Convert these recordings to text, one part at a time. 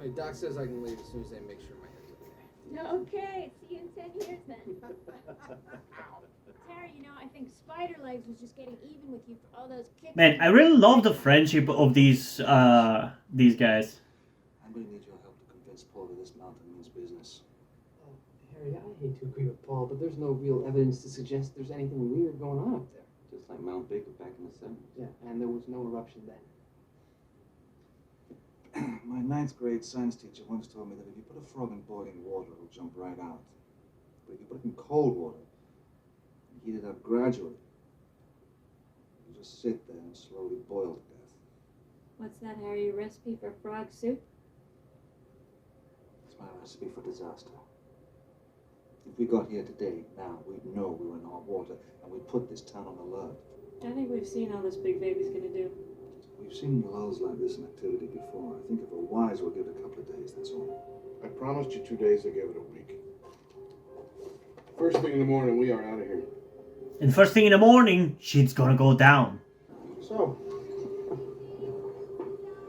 Hey, Doc says I can leave as soon as they make sure my hair's okay. Okay, see you in 10 years then. Terry, you know, I think Spider Legs was just getting even with you for all those kicks. Man, I really love the friendship of these guys. I'm going to need your help to convince Paul that this mountain means business. Harry, I hate to agree with Paul, but there's no real evidence to suggest there's anything weird going on up there. Just like Mount Baker back in the 70s. Yeah, and there was no eruption then. My 9th grade science teacher once told me that if you put a frog in boiling water, it'll jump right out. But if you put it in cold water and heat it up gradually, it'll just sit there and slowly boil to death. What's that, Harry? A recipe for frog soup? It's my recipe for disaster. If we got here today, now, we'd know we were in hot water, and we'd put this town on alert. I think we've seen how this big baby's gonna do. We've seen lulls like this in activity before. I think if we're wise, we'll give it a couple of days, that's all. I promised you 2 days, I gave it a week. First thing in the morning, we are out of here. And first thing in the morning, shit's gonna go down. So,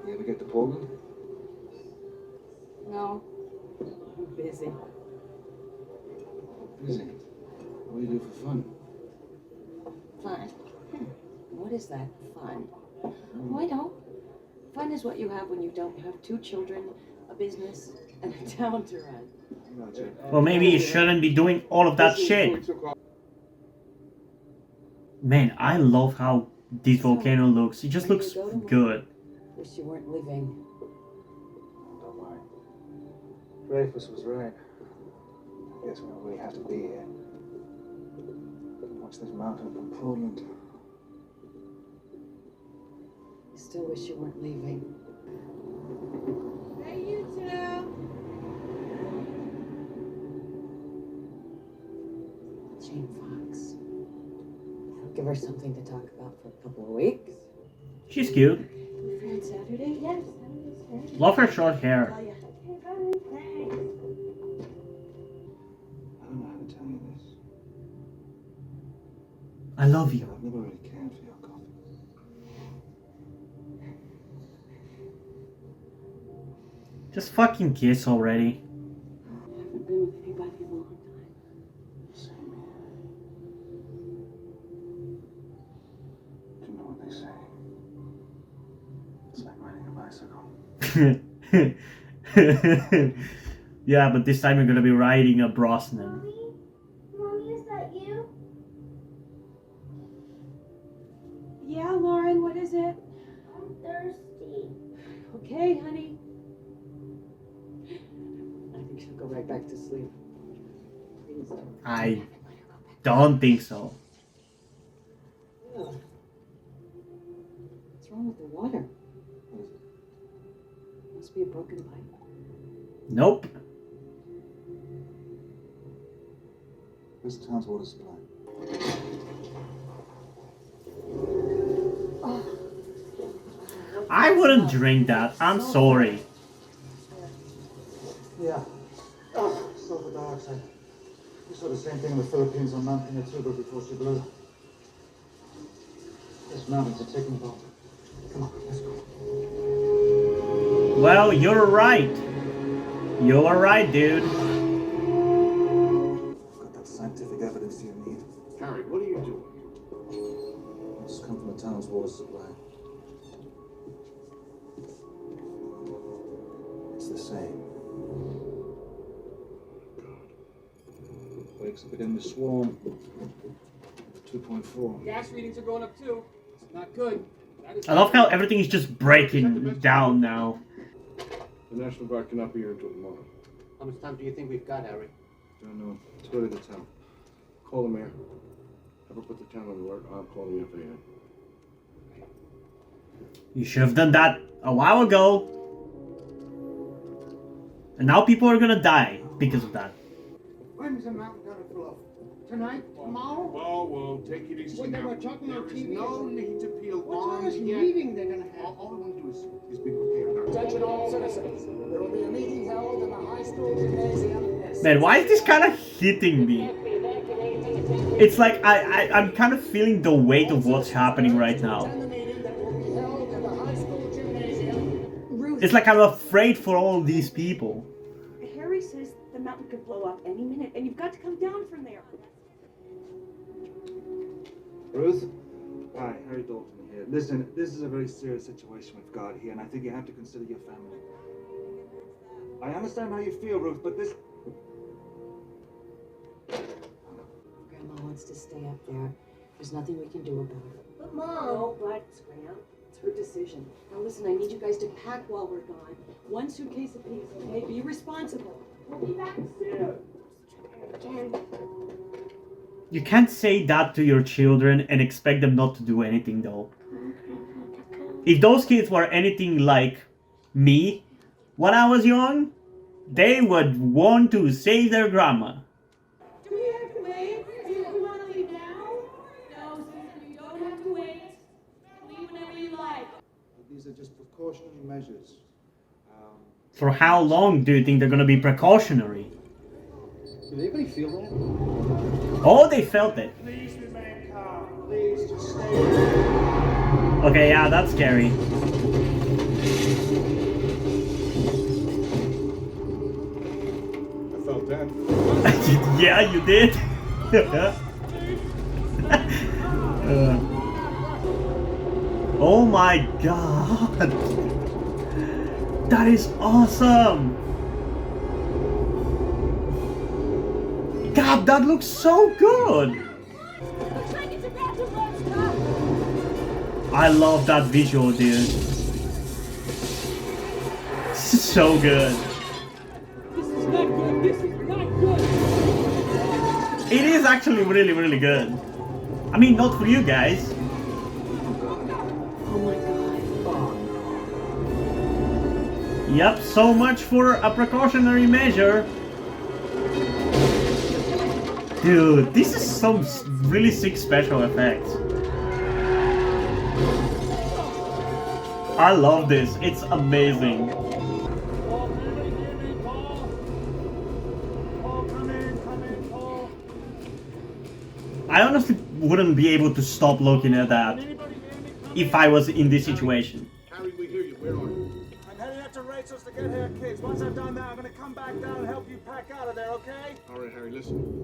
You ever get to Portland? No. I'm busy. Busy. What do you do for fun? Fun. What is that, fun? Oh, I know. Fun is what you have when you don't have 2 children, a business, and a town to run. Gotcha. Well, maybe you shouldn't be doing all of that shit. Man, I love how this volcano looks. It just looks good. Wish you weren't leaving. Don't worry. Dreyfus was right. I guess we don't really have to be here. Watch this mountain from Portland. I still wish you weren't leaving. Hey, you two! Jane Fox. I'll give her something to talk about for a couple of weeks. She's cute. You free on Saturday? Yes, I'm just Love her short hair. Oh, yeah. Okay, bye. Thanks. I don't know how to tell you this. I love you. I've never really cared for your coffee. Just fucking kiss already. I haven't been with anybody in a long time. Same here. Do you know what they say? It's like riding a bicycle. Yeah, but this time you're gonna be riding a Brosnan. Mommy? Mommy, is that you? Yeah, Lauren, what is it? I'm thirsty. Okay, honey. I think she'll go right back to sleep. Please don't. I don't think so. Ugh. What's wrong with the water? Must be a broken pipe. Nope. This town's water supply. I wouldn't drink that. I'm sorry. Yeah. Oh, sulfur dioxide. We saw the same thing in the Philippines on Mount Pinatubo before she blew. This mountain's a ticking bomb. Come on, let's go. Well, you're right. You're right, dude. I've got that scientific evidence you need. Harry, what are you doing? It's come from the town's water supply. It's the same. Wakes up again the swarm. 2.4. Gas readings are going up too. It's not good. That is I love how everything is just breaking down now. The National Guard cannot be here until tomorrow. How much time do you think we've got, Harry? Don't know. It's early to tell. Call the mayor. Have her put the town on alert. I'll call the FAA. You should have done that a while ago. And now people are gonna die because of that. When's the mountain gonna flow? Tonight? Tomorrow? Whoa, take it easy Well, they now. were talking on There is TV. no need to peel What on time is the yet. meeting they're gonna have? All I want to do is be prepared. Now, Attention all citizens. There will be a meeting held in the high school gymnasium. Man, why is this kind of hitting me? It's like I'm kind of feeling the weight of what's happening right now. Attend the meeting that will be held in the high school gymnasium. Ruth, It's like I'm afraid for all these people. Harry says the mountain could blow up any minute, and you've got to come down from there. Ruth? Hi, Harry Dalton here. Listen, this is a very serious situation we've got here, and I think you have to consider your family. I understand how you feel, Ruth, but this... Grandma wants to stay up there. There's nothing we can do about it. But Mom. No buts, Graham. It's her decision. Now listen, I need you guys to pack while we're gone. One suitcase apiece, okay? Be responsible. We'll be back soon. Again. You can't say that to your children and expect them not to do anything though. If those kids were anything like me when I was young, they would want to save their grandma. Do we have to wait? Do you want to leave now? No, Susan, you don't have to wait. Leave whenever you like. These are just precautionary measures. For how long do you think they're gonna be precautionary? Did anybody feel that? Oh, they felt it. Please remain calm. Please just stay. Okay, yeah, that's scary. I felt that. Yeah, you did. Oh my god. That is awesome. God, that looks so good. Looks like it's about to burst up. I love that visual, dude. This is so good. This is not good. This is not good. It is actually really, really good. I mean, not for you guys. Oh my God. Yep, so much for a precautionary measure. Dude, this is some really sick special effects. I love this. It's amazing. Paul, can anybody hear me, Paul? Paul, come in, Paul. I honestly wouldn't be able to stop looking at that Can anybody hear me? Come if I was in this situation. Harry, we hear you. Where are you? I'm heading up to Rachel's to get her kids. Once I've done that, I'm gonna come back down and help you pack out of there, okay? All right, Harry, listen.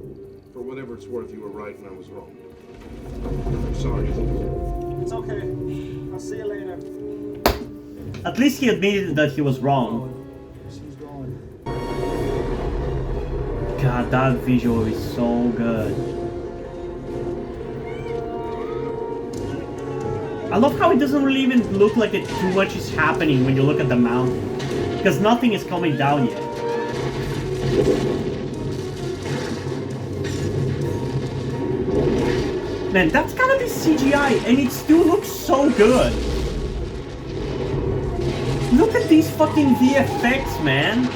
For whatever it's worth, you were right and I was wrong. I'm sorry. It's okay. I'll see you later. At least he admitted that he was wrong. She's going. God, that visual is so good. I love how it doesn't really even look like it too much is happening when you look at the mountain. Because nothing is coming down yet. Man, that's gotta be CGI and it still looks so good. Look at these fucking VFX, man.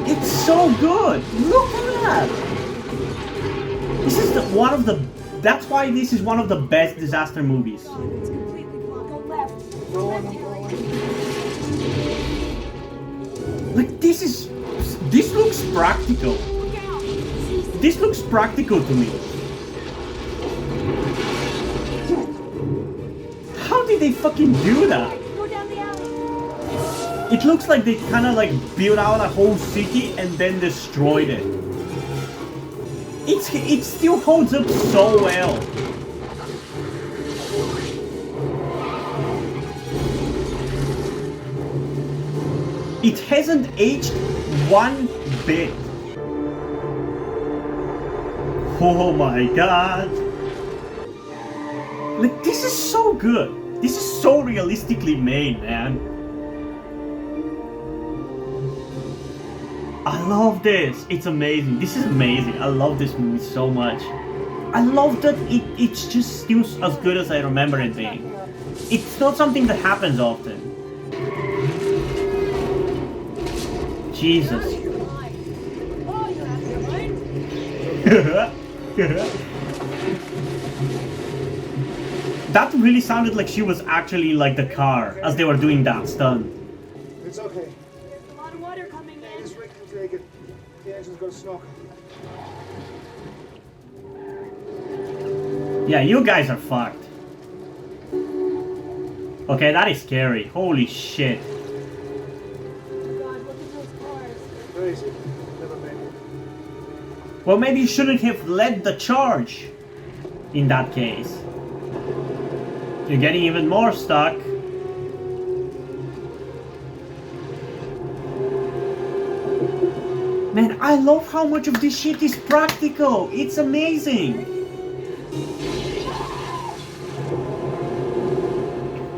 It's so good. Look at that. This is one of the... That's why this is one of the best disaster movies. It's completely blocked. Go left. Like, this is... This looks practical. Look out. This looks practical to me. How did they fucking do that? Go down the alley. It looks like they kind of like built out a whole city and then destroyed it. It still holds up so well. It hasn't aged one bit. Oh my god. Like, this is so good. This is so realistically made, man. I love this. It's amazing. This is amazing. I love this movie so much. I love that it's just still as good as I remember it being. It's not something that happens often. Jesus. Oh, you're out of your mind. That really sounded like she was actually like the car as they were doing that stunt. It's okay. There's a lot of water coming in. This rig can take it. The engine's gonna smoke. Yeah, you guys are fucked. Okay, that is scary. Holy shit. God, look at those cars. Crazy. Never made it. Well, maybe you shouldn't have led the charge in that case. You're getting even more stuck. Man, I love how much of this shit is practical. It's amazing.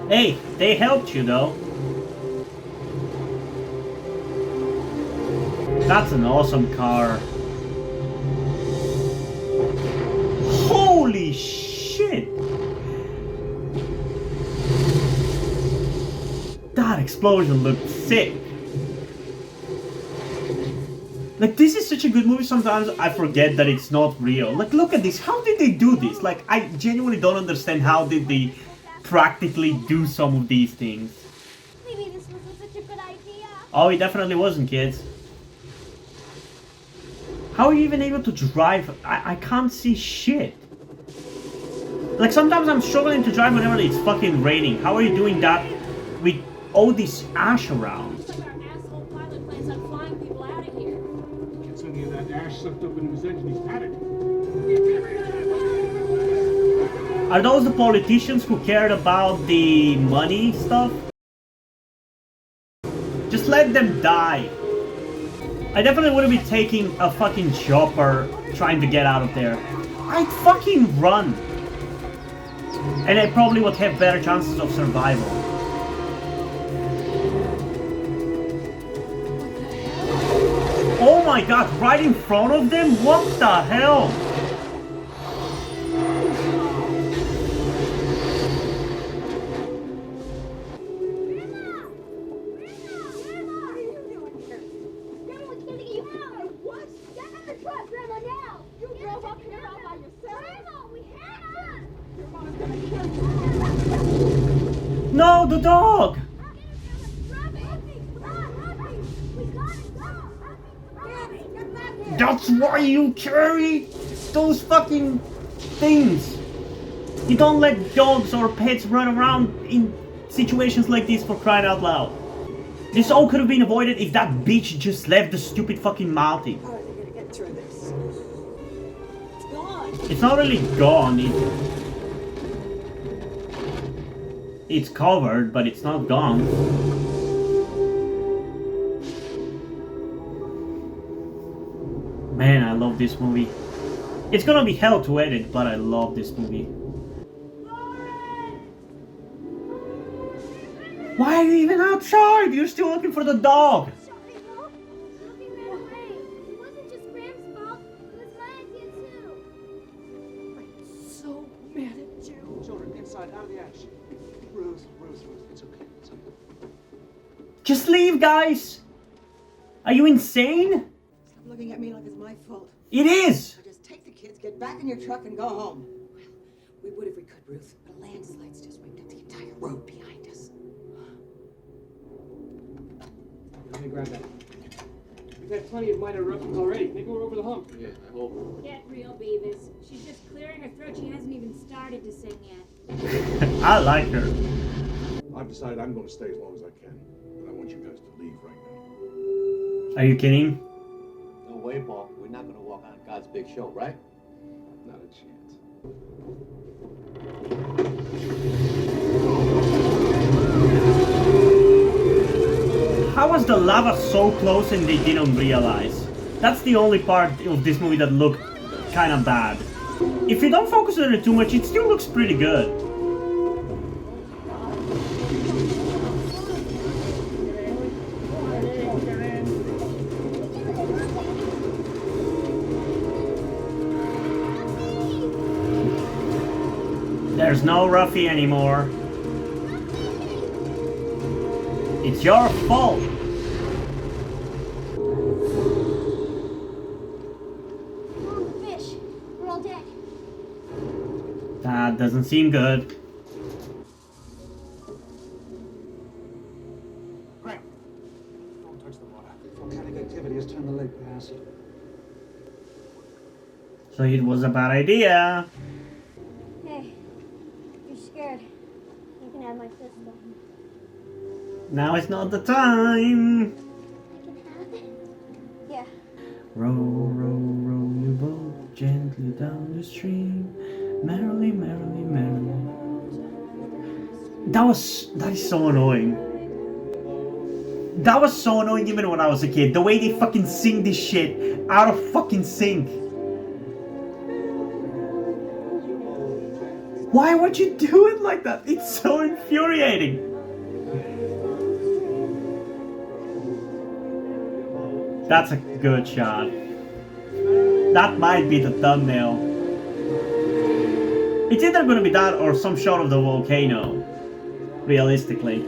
Hey, they helped you though. That's an awesome car. Holy shit! That explosion looked sick. Like, this is such a good movie, sometimes I forget that it's not real. Like, look at this. How did they do this? Like, I genuinely don't understand how did they practically do some of these things. Maybe this wasn't such a good idea. Oh, it definitely wasn't, kids. How are you even able to drive? I can't see shit. Like, sometimes I'm struggling to drive whenever it's fucking raining. How are you doing that with all this ash around? Looks like our asshole pilot plans on flying people out of here. Gets any of that ash sucked up into his engine, he's panicked. Are those the politicians who cared about the money stuff? Just let them die. I definitely wouldn't be taking a fucking chopper trying to get out of there. I'd fucking run. And I probably would have better chances of survival. Oh my god, right in front of them? What the hell? No, the dog! That's why you carry those fucking things. You don't let dogs or pets run around in situations like this, for crying out loud. This all could have been avoided if that bitch just left the stupid fucking mountain. How are they gonna get through this? It's gone. It's not really gone. It's covered, but it's not gone. Man, I love this movie. It's gonna be hell to edit, but I love this movie. Why are you even outside? You're still looking for the dog. So mad at you. Children, inside, out of the ash. Rose, it's okay, it's okay. Just leave, guys. Are you insane? Stop looking at me like it's my fault. It is. So just take the kids, get back in your truck, and go home. Well, we would if we could, Ruth, but a landslide's just wiped out the entire road behind us. Let me grab that. We've had plenty of minor eruptions already. Maybe we're over the hump. Yeah, I hope. Get real, Beavis. She's just clearing her throat. She hasn't even started to sing yet. I like her. I've decided I'm going to stay as long as I can, but I want you guys to leave right now. Are you kidding? No way, Paul. We're not gonna walk on God's big show, right? Not a chance. How was the lava so close and they didn't realize? That's the only part of this movie that looked kind of bad. If you don't focus on it too much, it still looks pretty good. There's no Ruffy anymore. It's your fault. Fish, we're all dead. That doesn't seem good. Frank, don't touch the water. Volcanic activity has turned the lake acid. So it was a bad idea. Hey, you're scared. You can have my pistol. Now is not the time. I can have it. Yeah. Row, row, row your boat gently down the stream. Merrily, merrily, merrily. That is so annoying. That was so annoying even when I was a kid. The way they fucking sing this shit out of fucking sync. Why would you do it like that? It's so infuriating. That's a good shot. That might be the thumbnail. It's either gonna be that or some shot of the volcano. Realistically.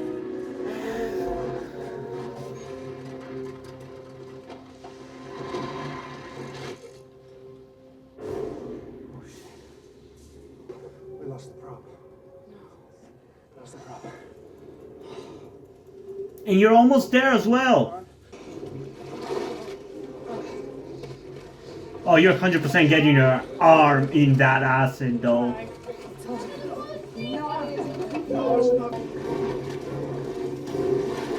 We lost the prop. Lost the prop. And you're almost there as well. Oh, you're 100% getting your arm in that acid though.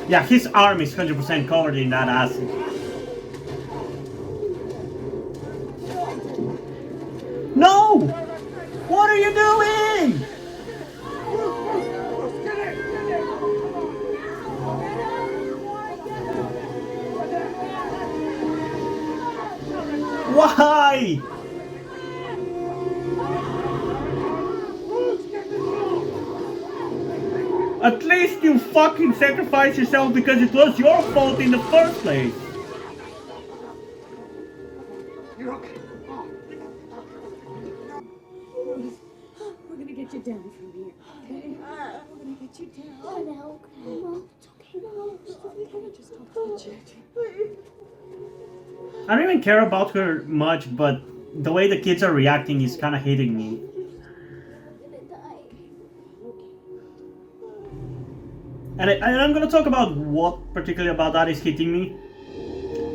Yeah, his arm is 100% covered in that acid. No! What are you doing? Why? At least you fucking sacrificed yourself because it was your fault in the first place. You're okay. We're gonna get you down from here, okay? We're gonna get you down. Oh, no. Mom, it's okay, Mom. It's okay. Just don't touch it. I don't even care about her much, but the way the kids are reacting is kind of hitting me. I'm gonna die. And I'm gonna talk about what particularly about that is hitting me.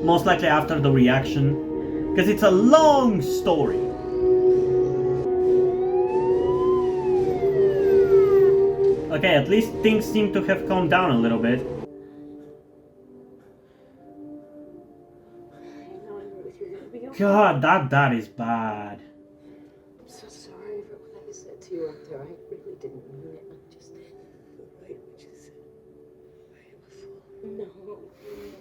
Most likely after the reaction. Because it's a long story. Okay, at least things seem to have calmed down a little bit. God, that is bad. I'm so sorry for what I said to you up there. I really didn't mean it. I just... Right, what you said. I am a fool. No.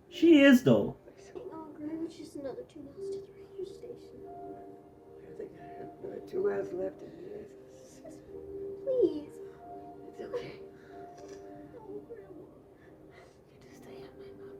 She is though. Oh, Greg, it's just another 2 miles to the radio station. I think I have another 2 hours left in this. Please. It's okay. Oh, Grandma. You just stay at my mom.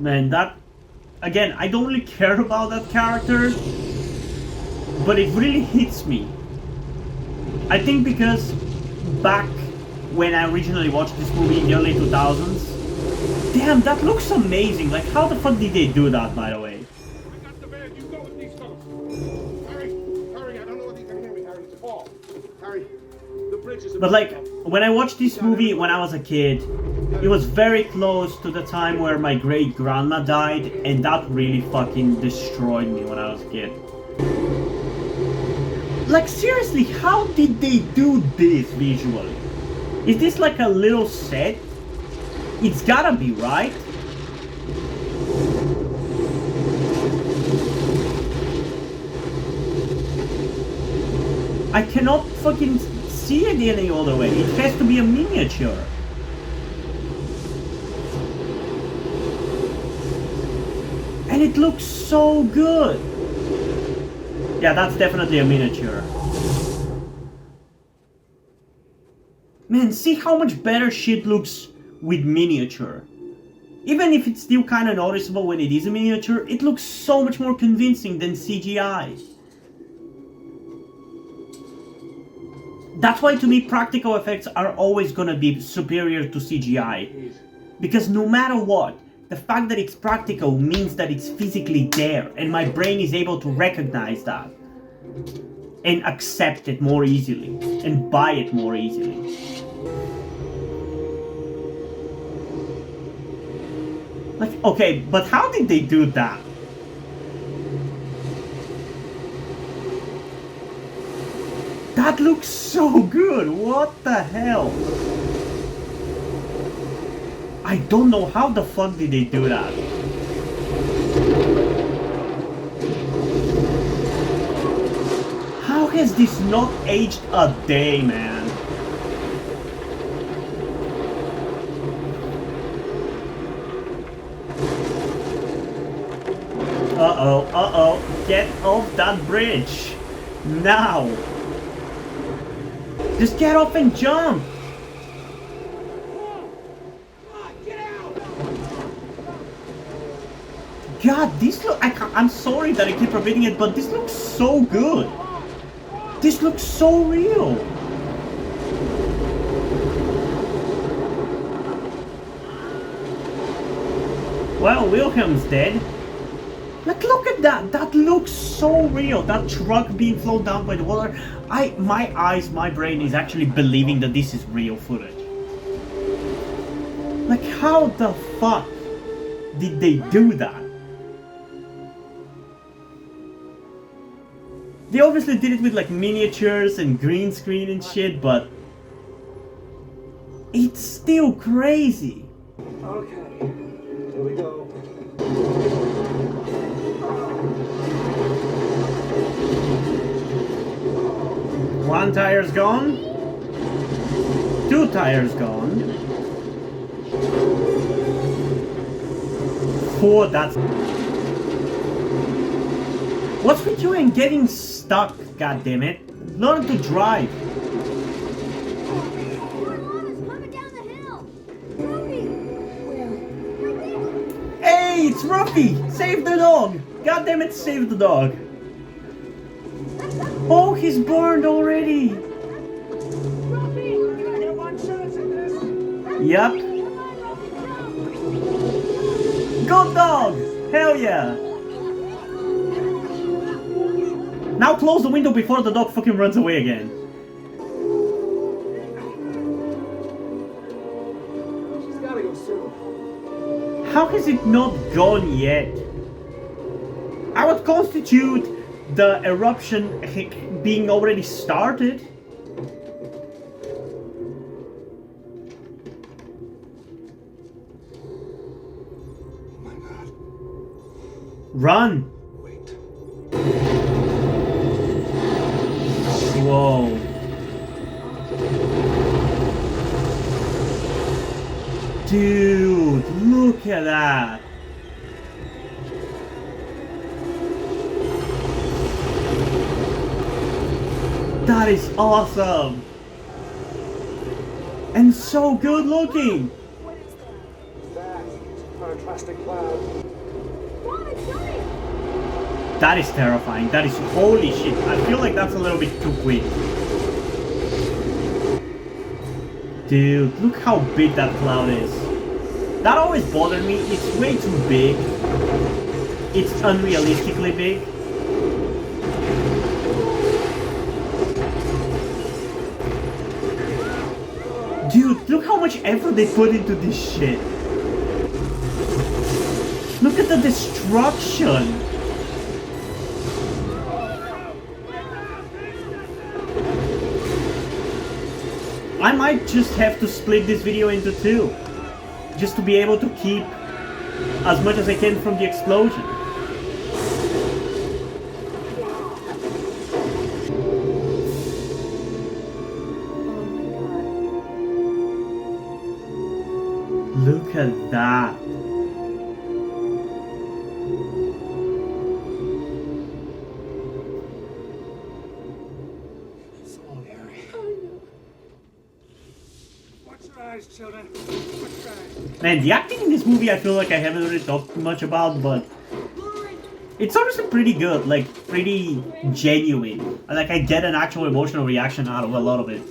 Man, that... Again, I don't really care about that character. But it really hits me. I think because back when I originally watched this movie in the early 2000s, damn, that looks amazing. Like, how the fuck did they do that, by the way? I got the bag. You go with these fellas. Harry, I don't know if you can hear me, Harry. It's Paul. Harry, the bridge is... But like, when I watched this movie when I was a kid, it was very close to the time where my great grandma died, and that really fucking destroyed me when I was a kid. Like, seriously, how did they do this visually? Is this like a little set? It's gotta be, right? I cannot fucking see it any other way. It has to be a miniature. And it looks so good. Yeah, that's definitely a miniature. Man, see how much better shit looks with miniature. Even if it's still kind of noticeable when it is a miniature, it looks so much more convincing than CGI. That's why to me practical effects are always gonna be superior to CGI. Because no matter what, the fact that it's practical means that it's physically there, and my brain is able to recognize that and accept it more easily and buy it more easily. Like, okay, but how did they do that? That looks so good. What the hell? I don't know how the fuck did they do that. How has this not aged a day, man? Uh-oh. Get off that bridge. Now. Just get off and jump. God, this look. I'm sorry that I keep repeating it, but this looks so good. This looks so real. Well, Wilhelm's dead. Like, look at that. That looks so real. That truck being flown down by the water. My brain is actually believing that this is real footage. Like, how the fuck did they do that? They obviously did it with like miniatures and green screen and shit, but it's still crazy. Okay, here we go. One tire's gone. 2 tires gone. 4, that's... What's with you and getting stuck, goddammit? Learn to drive. Hey, it's Ruffy! Save the dog! Goddammit, save the dog! Oh, he's burned already! Yep. Good dog! Hell yeah! Now close the window before the dog fucking runs away again. She's gotta go soon. How has it not gone yet? I would constitute the eruption being already started. Oh my God. Run! Wait. Whoa. Dude, look at that. That is awesome. And so good looking. Pyroclastic cloud. That is terrifying. That is holy shit. I feel like that's a little bit too quick. Dude, look how big that cloud is. That always bothered me. It's way too big. It's unrealistically big. Dude, look how much effort they put into this shit. Look at the destruction. I might just have to split this video into 2. Just to be able to keep as much as I can from the explosion. Look at that. What's your guys, children. Much guys. Man, the acting in this movie I feel like I haven't really talked much about, but it's honestly pretty good, like pretty genuine. Like I get an actual emotional reaction out of a lot of it.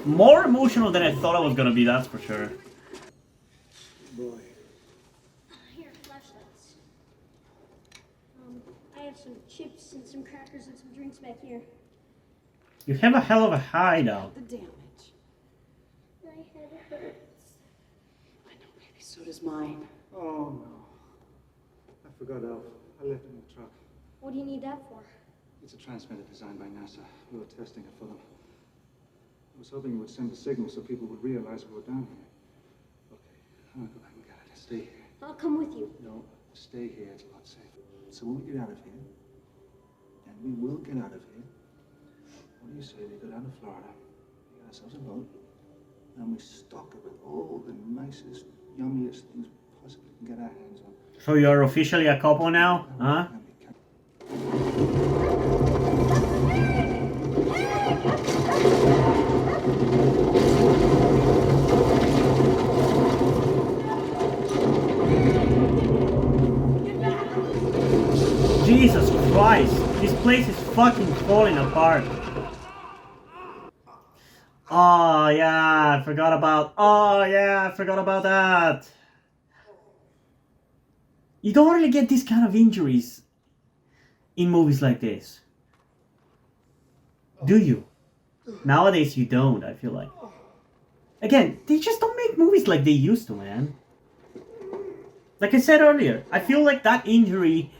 More emotional than I thought I was gonna be, that's for sure. Boy. Here, flashlights. I have some chips and some crackers and some drinks back here. You have a hell of a hideout. The damage. My head hurts. I know, baby, so does mine. Oh, no. I forgot Alf. I left it in the truck. What do you need that for? It's a transmitter designed by NASA. We were testing it for them. I was hoping it would send a signal so people would realize we were down here. Okay, I'm gonna go back and get it. Stay here. I'll come with you. No, stay here. It's a lot safer. So when we get out of here, and we will get out of here, what do you say we go down to Florida, we get ourselves a boat, and we stock it with all the nicest, yummiest things we possibly can get our hands on. So you're officially a couple now, huh? And we can- Jesus Christ, this place is fucking falling apart. Oh yeah, I forgot about. Oh yeah, I forgot about that. You don't really get these kind of injuries in movies like this, do you? Nowadays you don't, I feel like. Again, they just don't make movies like they used to, man. Like I said earlier, I feel like that injury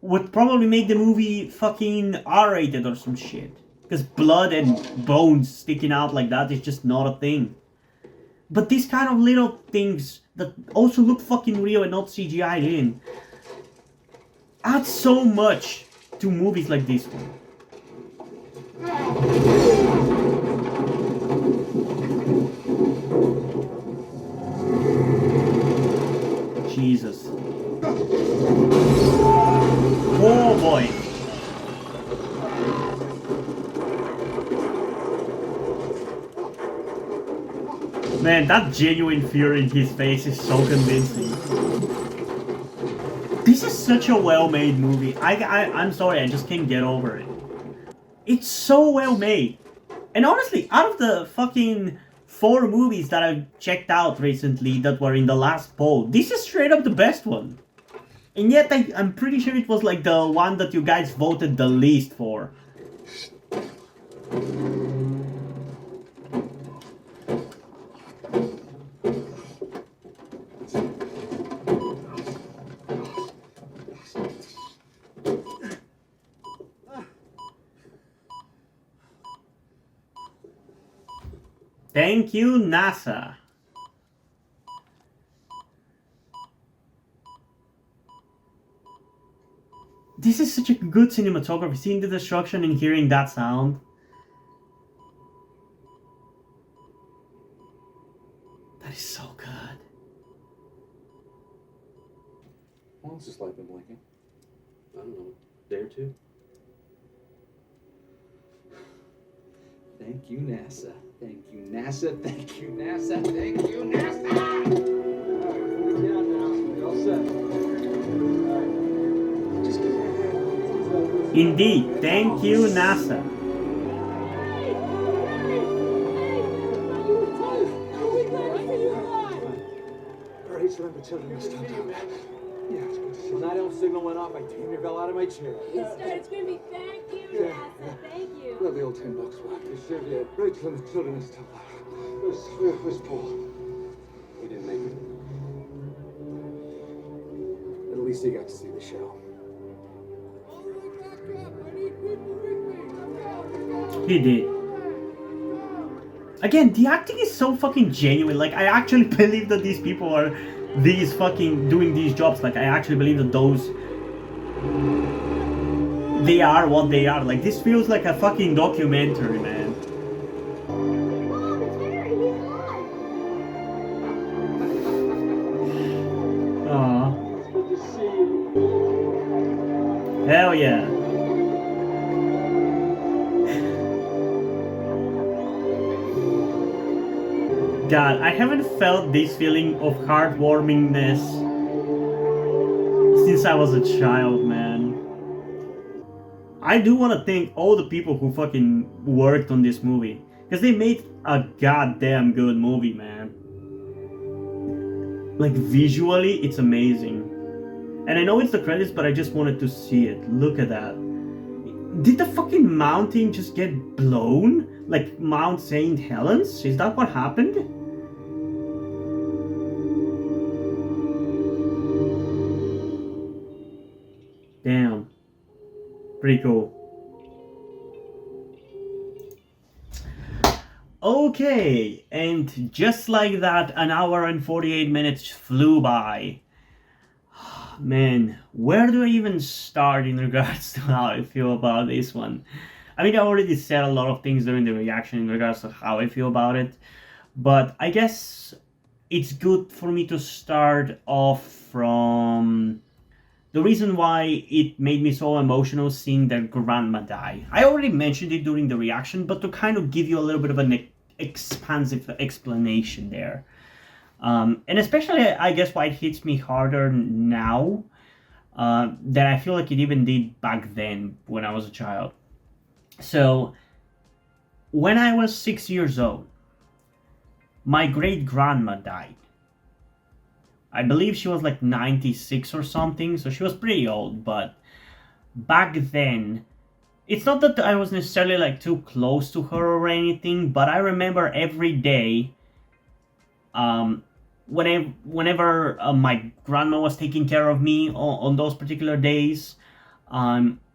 would probably make the movie fucking R-rated or some shit. Because blood and bones sticking out like that is just not a thing. But these kind of little things that also look fucking real and not CGI'd in add so much to movies like this one. Jesus. Oh boy. Man, that genuine fear in his face is so convincing. This is such a well-made movie. I'm sorry, I just can't get over it. It's so well made. And honestly, out of the fucking 4 movies that I've checked out recently that were in the last poll, this is straight up the best one. And yet I'm pretty sure it was like the one that you guys voted the least for. Thank you, NASA. This is such a good cinematography, seeing the destruction and hearing that sound. That is so good. How long has this light been blinking? I don't know, a day or two? Thank you, NASA. Thank you, NASA. Thank you, NASA. Thank you, NASA! Alright, we're down now. We're all set. Indeed, thank you, NASA. Rachel and Matilda must have done that. Yeah, it's good to see you. When that old signal went off, I damn near fell out of my chair. It's gonna be thank you, NASA. Thank you. Well, the old $10 work. They said, yeah, Rachel and Matilda must have that. Where's Paul? He didn't make it. But at least he got to see the show. He did. Again, the acting is so fucking genuine. Like, I actually believe that these people are these fucking doing these jobs. Like, I actually believe that they are what they are. Like, this feels like a fucking documentary, man. Mom, it's Harry. He's alive. Aww. It's good to see you. Hell yeah. God, I haven't felt this feeling of heartwarmingness since I was a child, man. I do want to thank all the people who fucking worked on this movie, because they made a goddamn good movie, man. Like, visually, it's amazing. And I know it's the credits, but I just wanted to see it. Look at that. Did the fucking mountain just get blown? Like Mount St. Helens? Is that what happened? Damn. Pretty cool. Okay, and just like that, an hour and 48 minutes flew by. Man, where do I even start in regards to how I feel about this one? I mean, I already said a lot of things during the reaction in regards to how I feel about it, but I guess it's good for me to start off from the reason why it made me so emotional seeing their grandma die. I already mentioned it during the reaction, but to kind of give you a little bit of an expansive explanation there. And especially, I guess, why it hits me harder now than I feel like it even did back then when I was a child. So, when I was 6 years old, my great-grandma died. I believe she was like 96 or something, so she was pretty old, but back then, it's not that I was necessarily like too close to her or anything, but I remember every day, whenever my grandma was taking care of me on those particular days,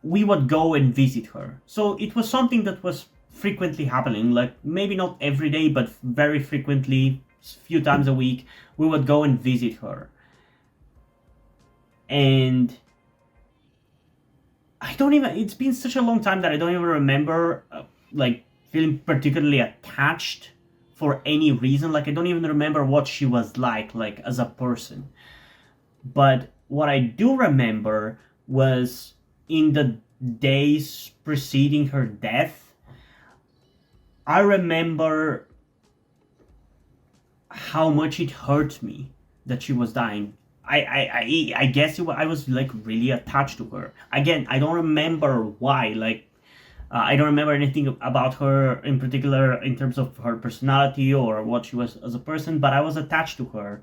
we would go and visit her. So it was something that was frequently happening, like maybe not every day, but very frequently, a few times a week, we would go and visit her. And it's been such a long time that I don't even remember like feeling particularly attached for any reason. Like, I don't even remember what she was like as a person. But what I do remember was in the days preceding her death, I remember how much it hurt me that she was dying. I guess I was like really attached to her. Again, I don't remember why. Like, I don't remember anything about her in particular in terms of her personality or what she was as a person, but I was attached to her.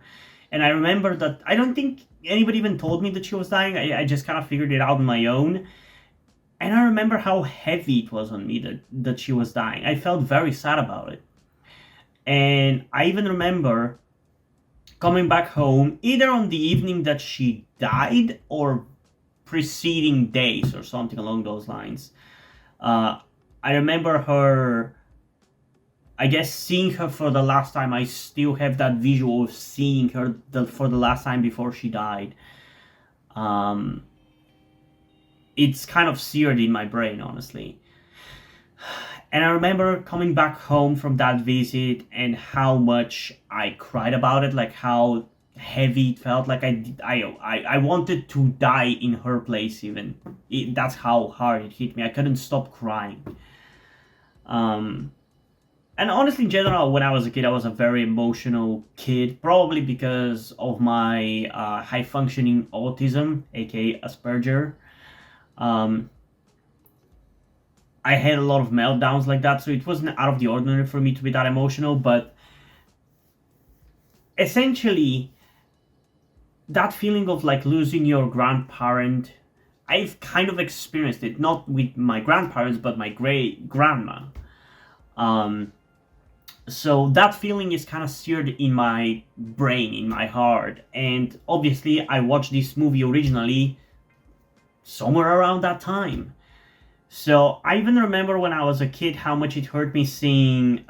And I remember that I don't think anybody even told me that she was dying. I just kind of figured it out on my own. And I remember how heavy it was on me that she was dying. I felt very sad about it. And I even remember coming back home either on the evening that she died or preceding days or something along those lines. I remember her, I guess, seeing her for the last time. I still have that visual of seeing her for the last time before she died. It's kind of seared in my brain, honestly. And I remember coming back home from that visit and how much I cried about it, like how heavy it felt. Like I wanted to die in her place even. That's how hard it hit me. I couldn't stop crying. And honestly, in general, when I was a kid, I was a very emotional kid, probably because of my high-functioning autism, aka Asperger. I had a lot of meltdowns like that, so it wasn't out of the ordinary for me to be that emotional, but essentially, that feeling of like losing your grandparent, I've kind of experienced it, not with my grandparents, but my great-grandma. So that feeling is kind of seared in my brain, in my heart, and obviously I watched this movie originally somewhere around that time. So I even remember when I was a kid how much it hurt me seeing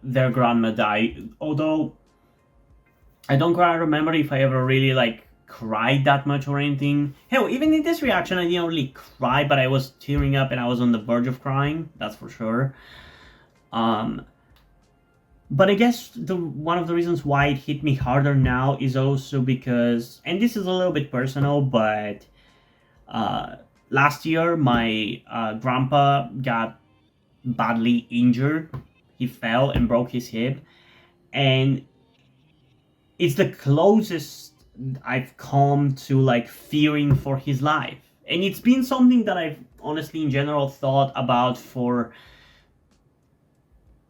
their grandma die. Although I don't quite remember if I ever really like cried that much or anything. Hell, even in this reaction I didn't really cry, but I was tearing up and I was on the verge of crying. That's for sure. But I guess one of the reasons why it hit me harder now is also because, and this is a little bit personal, but last year my grandpa got badly injured. He fell and broke his hip, and it's the closest I've come to like fearing for his life. And it's been something that I've honestly in general thought about for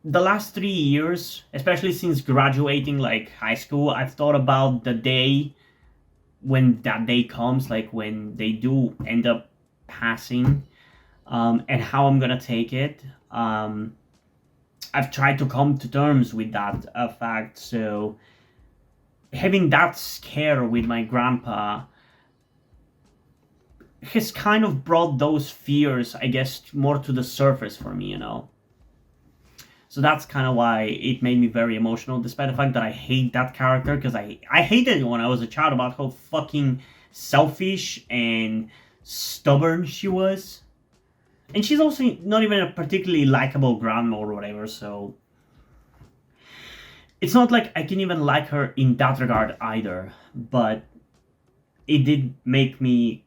the last 3 years, especially since graduating like high school. I've thought about the day when that day comes, like when they do end up passing, and how I'm gonna take it. I've tried to come to terms with that fact, so having that scare with my grandpa has kind of brought those fears, I guess, more to the surface for me, you know? So that's kind of why it made me very emotional, despite the fact that I hate that character, because I hated it when I was a child about how fucking selfish and stubborn she was. And she's also not even a particularly likable grandma or whatever, so it's not like I can even like her in that regard either, but it did make me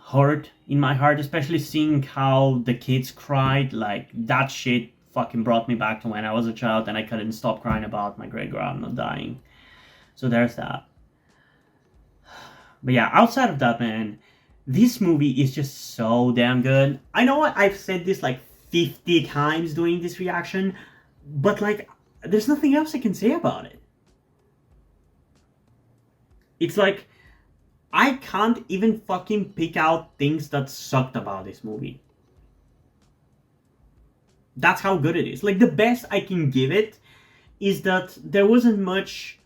hurt in my heart, especially seeing how the kids cried. Like, that shit fucking brought me back to when I was a child and I couldn't stop crying about my great grandma dying. So there's that. But yeah, outside of that, man, this movie is just so damn good. I know I've said this like 50 times during this reaction, but like, there's nothing else I can say about it. It's like, I can't even fucking pick out things that sucked about this movie. That's how good it is. Like, the best I can give it is that there wasn't much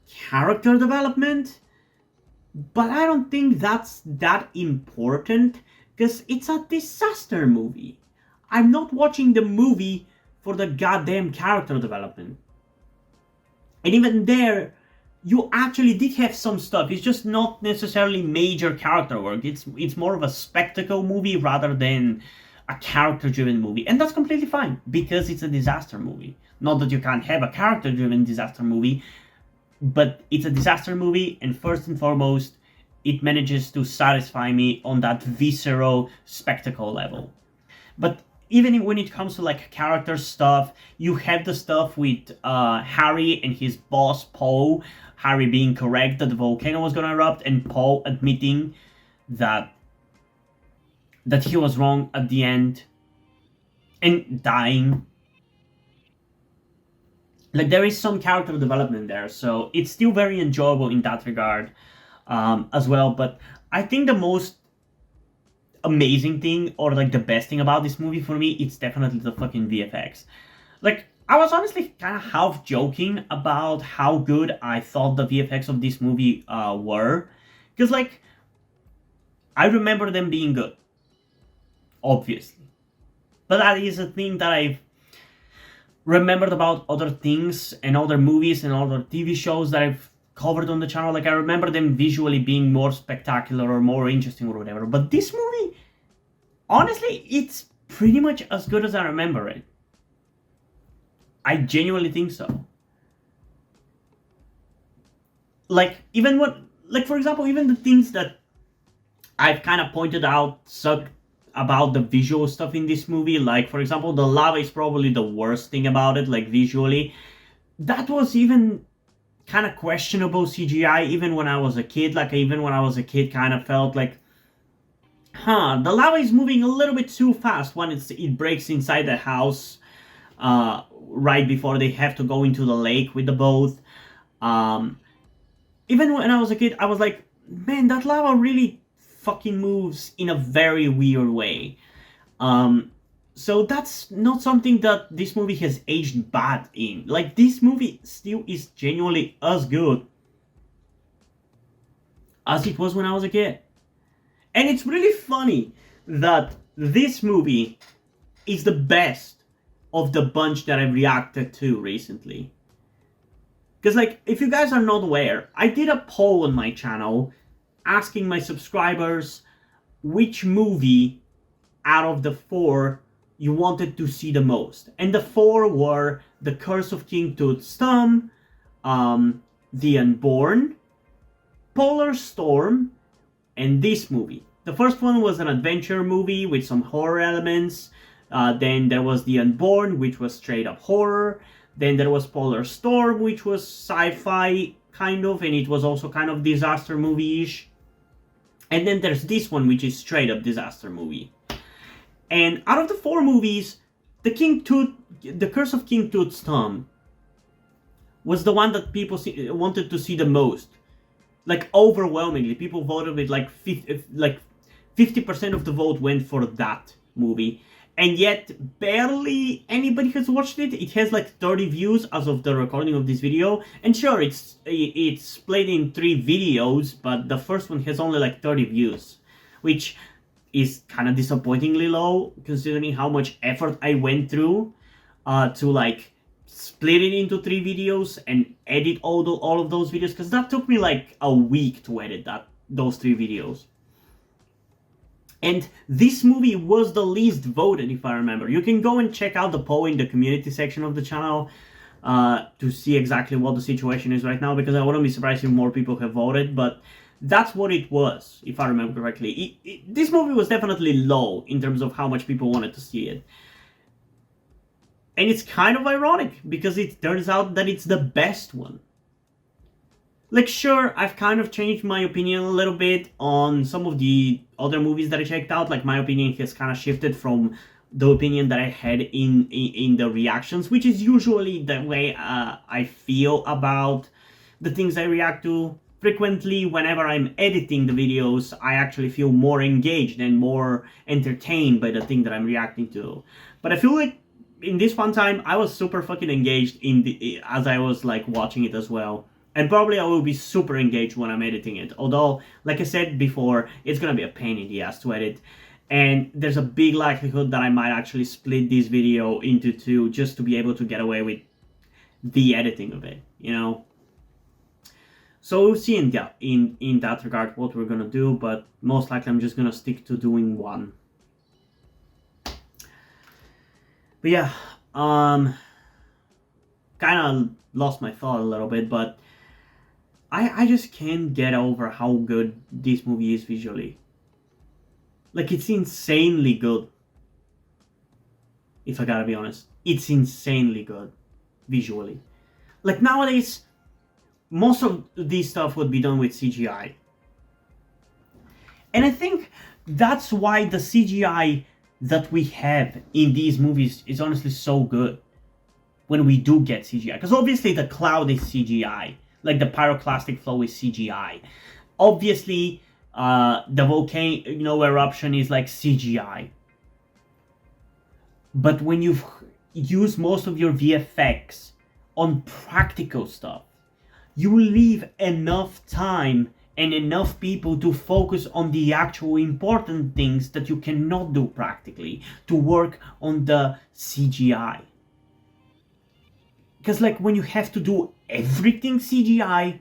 character development, but I don't think that's that important, because it's a disaster movie. I'm not watching the movie for the goddamn character development. And even there, you actually did have some stuff. It's just not necessarily major character work. It's more of a spectacle movie rather than a character-driven movie. And that's completely fine, because it's a disaster movie. Not that you can't have a character-driven disaster movie, but it's a disaster movie, and first and foremost, it manages to satisfy me on that visceral spectacle level. But even when it comes to like character stuff, you have the stuff with Harry and his boss Paul. Harry being correct that the volcano was gonna erupt, and Paul admitting that he was wrong at the end and dying. Like, there is some character development there, so it's still very enjoyable in that regard as well. But I think the most amazing thing, or like the best thing about this movie for me, it's definitely the fucking VFX. Like, I was honestly kind of half joking about how good I thought the VFX of this movie were, because like, I remember them being good, obviously, but that is a thing that I've remembered about other things and other movies and other TV shows that I've covered on the channel. Like, I remember them visually being more spectacular or more interesting or whatever, but this movie, honestly, it's pretty much as good as I remember it. I genuinely think so. Like, even when, like, for example, even the things that I've kind of pointed out suck about the visual stuff in this movie, like, for example, the lava is probably the worst thing about it, like, visually. That was even kind of questionable CGI, even when I was a kid. Like, even when I was a kid, kind of felt like, the lava is moving a little bit too fast when it breaks inside the house, right before they have to go into the lake with the boat. Even when I was a kid, I was like, man, that lava really fucking moves in a very weird way. So that's not something that this movie has aged bad in. Like, this movie still is genuinely as good as it was when I was a kid. And it's really funny that this movie is the best of the bunch that I've reacted to recently. Because, like, if you guys are not aware, I did a poll on my channel asking my subscribers which movie out of the 4 you wanted to see the most. And the 4 were The Curse of King Tut's Thumb, The Unborn, Polar Storm, and this movie. The first one was an adventure movie with some horror elements. Then there was The Unborn, which was straight up horror. Then there was Polar Storm, which was sci-fi kind of, and it was also kind of disaster movie-ish. And then there's this one, which is straight up disaster movie. And out of the 4 movies, The Curse of King Tut's Thumb was the one that people wanted to see the most. Like, overwhelmingly, people voted with like 50% of the vote went for that movie. And yet, barely anybody has watched it. It has like 30 views as of the recording of this video. And sure, it's split in 3 videos, but the first one has only like 30 views. Which is kind of disappointingly low, considering how much effort I went through to like split it into 3 videos and edit all of those videos. Because that took me like a week to edit those 3 videos. And this movie was the least voted, if I remember. You can go and check out the poll in the community section of the channel to see exactly what the situation is right now, because I wouldn't be surprised if more people have voted, but that's what it was, if I remember correctly. This movie was definitely low in terms of how much people wanted to see it. And it's kind of ironic, because it turns out that it's the best one. Like, sure, I've kind of changed my opinion a little bit on some of the other movies that I checked out. Like, my opinion has kind of shifted from the opinion that I had in the reactions, which is usually the way I feel about the things I react to. Frequently, whenever I'm editing the videos, I actually feel more engaged and more entertained by the thing that I'm reacting to. But I feel like in this one time, I was super fucking engaged as I was like watching it as well. And probably I will be super engaged when I'm editing it. Although, like I said before, it's gonna be a pain in the ass to edit. And there's a big likelihood that I might actually split this video into 2 just to be able to get away with the editing of it, you know? So we'll see in that regard what we're gonna do, but most likely I'm just gonna stick to doing 1. But yeah, kind of lost my thought a little bit, but I just can't get over how good this movie is visually. Like, it's insanely good. If I gotta be honest. It's insanely good visually. Like, nowadays, most of this stuff would be done with CGI. And I think that's why the CGI that we have in these movies is honestly so good. When we do get CGI. Because obviously the cloud is CGI. Like, the pyroclastic flow is CGI. Obviously, the volcano eruption is like CGI. But when you use most of your VFX on practical stuff, you leave enough time and enough people to focus on the actual important things that you cannot do practically, to work on the CGI. Because, like, when you have to do everything CGI,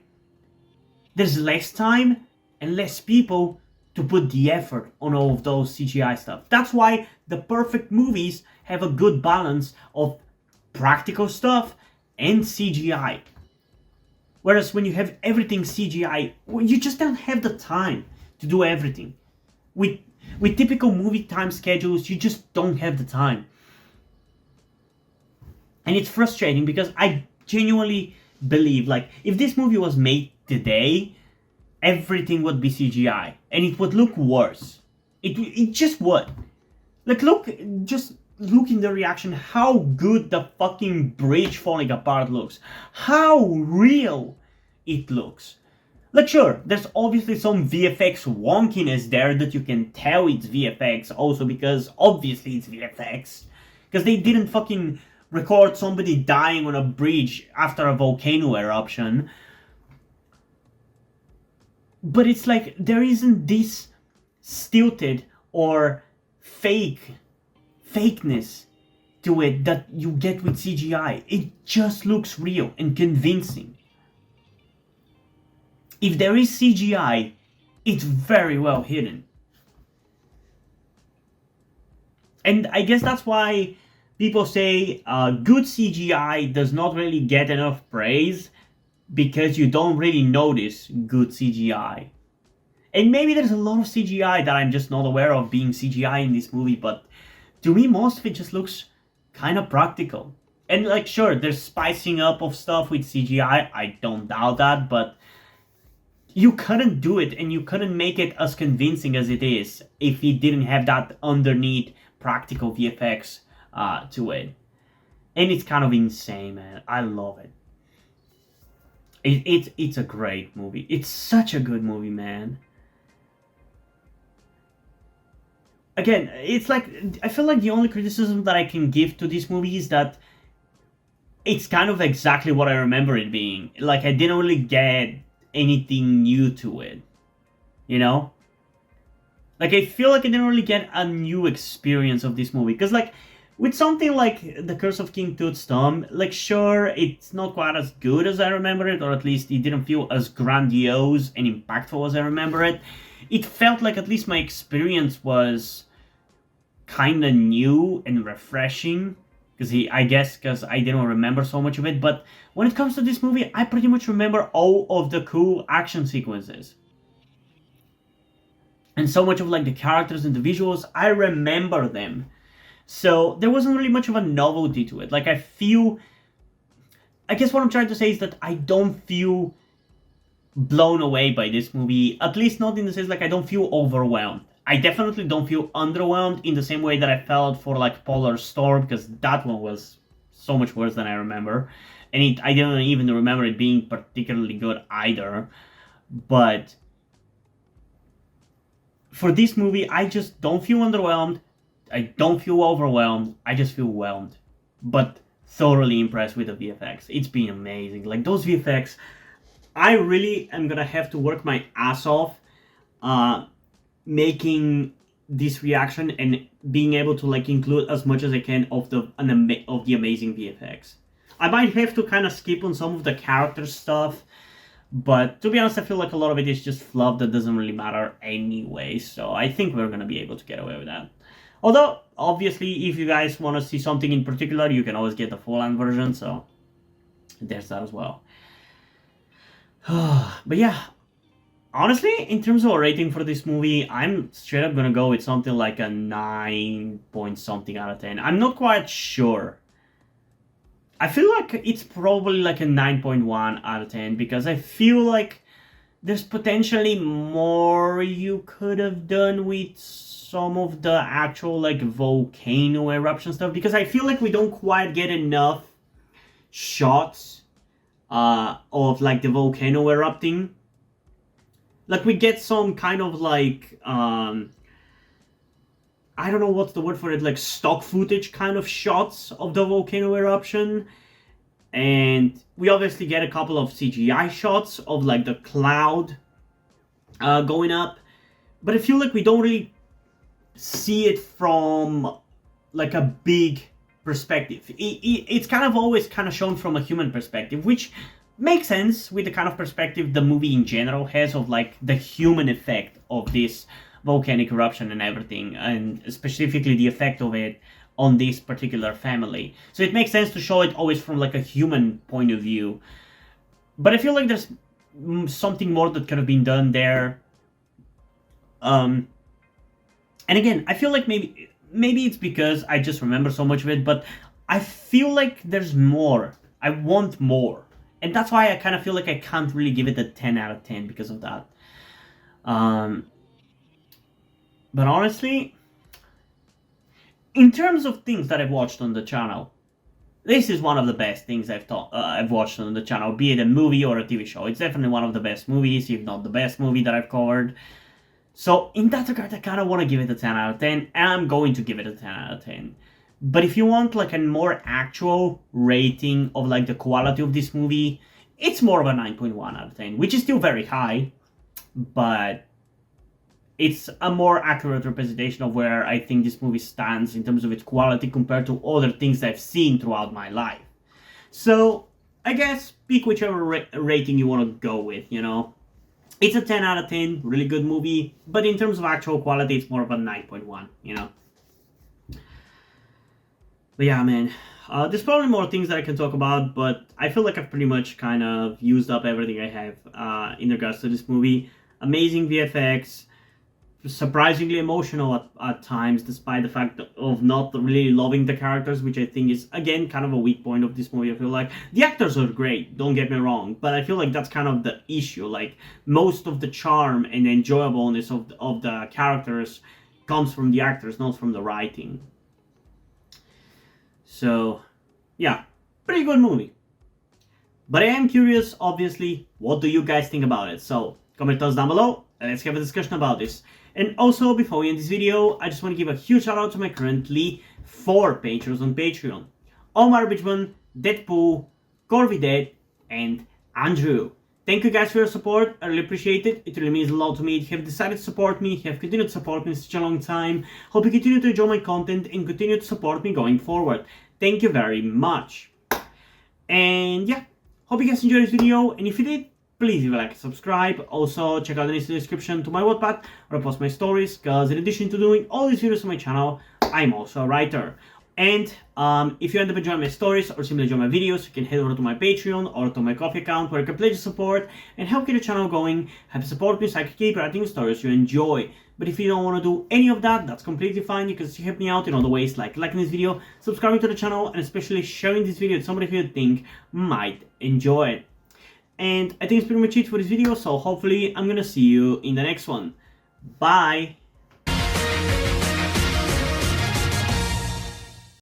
there's less time and less people to put the effort on all of those CGI stuff. That's why the perfect movies have a good balance of practical stuff and CGI. Whereas when you have everything CGI, well, you just don't have the time to do everything. With typical movie time schedules, you just don't have the time. And it's frustrating because I genuinely believe, like, if this movie was made today, everything would be CGI. And it would look worse. It just would. Like, just look in the reaction how good the fucking bridge falling apart looks. How real it looks. Like, sure, there's obviously some VFX wonkiness there that you can tell it's VFX, also because obviously it's VFX. Because they didn't fucking record somebody dying on a bridge after a volcano eruption. But it's like, there isn't this stilted or fakeness to it that you get with CGI. It just looks real and convincing. If there is CGI, it's very well hidden. And I guess that's why people say good CGI does not really get enough praise, because you don't really notice good CGI. And maybe there's a lot of CGI that I'm just not aware of being CGI in this movie, but to me most of it just looks kind of practical. And like, sure, there's spicing up of stuff with CGI. I don't doubt that, but you couldn't do it, and you couldn't make it as convincing as it is if it didn't have that underneath practical VFX to it. And it's kind of insane, man. I love it. It's a great movie. It's such a good movie, man. Again, it's like, I feel like the only criticism that I can give to this movie is that it's kind of exactly what I remember it being. Like, I didn't really get anything new to it, you know? Like, I feel like I didn't really get a new experience of this movie. Because, like, with something like The Curse of King Tut's Thumb, like, sure, it's not quite as good as I remember it, or at least it didn't feel as grandiose and impactful as I remember it. It felt like at least my experience was kind of new and refreshing, because I didn't remember so much of it. But when it comes to this movie, I pretty much remember all of the cool action sequences. And so much of like the characters and the visuals, I remember them. So there wasn't really much of a novelty to it. Like, I guess what I'm trying to say is that I don't feel blown away by this movie, at least not in the sense like I don't feel overwhelmed. I definitely don't feel underwhelmed in the same way that I felt for like Polar Storm, because that one was so much worse than I remember, and I didn't even remember it being particularly good either. But for this movie, I just don't feel underwhelmed. I don't feel overwhelmed. I just feel whelmed, but thoroughly impressed with the VFX. It's been amazing. Like, those VFX, I really am gonna have to work my ass off making this reaction and being able to like include as much as I can of the amazing VFX. I might have to kind of skip on some of the character stuff, but to be honest, I feel like a lot of it is just fluff that doesn't really matter anyway, so I think we're gonna be able to get away with that. Although, obviously, if you guys want to see something in particular, you can always get the full-on version, so there's that as well. But yeah, honestly, in terms of a rating for this movie, I'm straight up gonna go with something like a 9 point something out of 10. I'm not quite sure. I feel like it's probably like a 9.1 out of 10, because I feel like there's potentially more you could have done with some of the actual like volcano eruption stuff, because I feel like we don't quite get enough shots of like the volcano erupting. Like, we get some kind of like I don't know what's the word for it, like stock footage kind of shots of the volcano eruption, and we obviously get a couple of CGI shots of like the cloud going up, but I feel like we don't really see it from like a big perspective. It's kind of always kind of shown from a human perspective, which makes sense with the kind of perspective the movie in general has of like the human effect of this volcanic eruption and everything, and specifically the effect of it on this particular family. So it makes sense to show it always from like a human point of view. But I feel like there's something more that could have been done there. And again, I feel like maybe it's because I just remember so much of it, but I feel like there's more. I want more. And that's why I kind of feel like I can't really give it a 10 out of 10 because of that. But honestly, in terms of things that I've watched on the channel, this is one of the best things I've watched on the channel, be it a movie or a TV show. It's definitely one of the best movies, if not the best movie that I've covered. So in that regard, I kind of want to give it a 10 out of 10, and I'm going to give it a 10 out of 10. But if you want like a more actual rating of like the quality of this movie, it's more of a 9.1 out of 10, which is still very high, but it's a more accurate representation of where I think this movie stands in terms of its quality compared to other things I've seen throughout my life. So I guess pick whichever rating you want to go with, you know. It's a 10 out of 10, really good movie, but in terms of actual quality, it's more of a 9.1, you know. But yeah, man, there's probably more things that I can talk about, but I feel like I've pretty much kind of used up everything I have in regards to this movie. Amazing VFX, surprisingly emotional at times, despite the fact of not really loving the characters, which I think is, again, kind of a weak point of this movie. I feel like the actors are great, don't get me wrong, but I feel like that's kind of the issue. Like, most of the charm and enjoyableness of the characters comes from the actors, not from the writing. So, yeah, pretty good movie. But I am curious, obviously, what do you guys think about it? So, comment thoughts down below, and let's have a discussion about this. And also, before we end this video, I just want to give a huge shout out to my currently 4 patrons on Patreon. Omar Bijman, Deadpool, Corvidet, and Andrew. Thank you guys for your support, I really appreciate it. It really means a lot to me. You have decided to support me, you have continued to support me for such a long time. Hope you continue to enjoy my content and continue to support me going forward. Thank you very much. And yeah, hope you guys enjoyed this video, and if you did, please leave a like and subscribe. Also, check out the link in the description to my Wattpad, where I post my stories, because in addition to doing all these videos on my channel, I'm also a writer. And if you end up enjoying my stories or simply enjoy my videos, you can head over to my Patreon or to my Coffee account, where you can pledge your support and help keep the channel going, have support me so I can keep writing stories you enjoy. But if you don't want to do any of that, that's completely fine. You can still help me out in other ways, like liking this video, subscribing to the channel, and especially sharing this video with somebody who you think might enjoy it. And I think it's pretty much it for this video, so hopefully I'm gonna see you in the next one. Bye!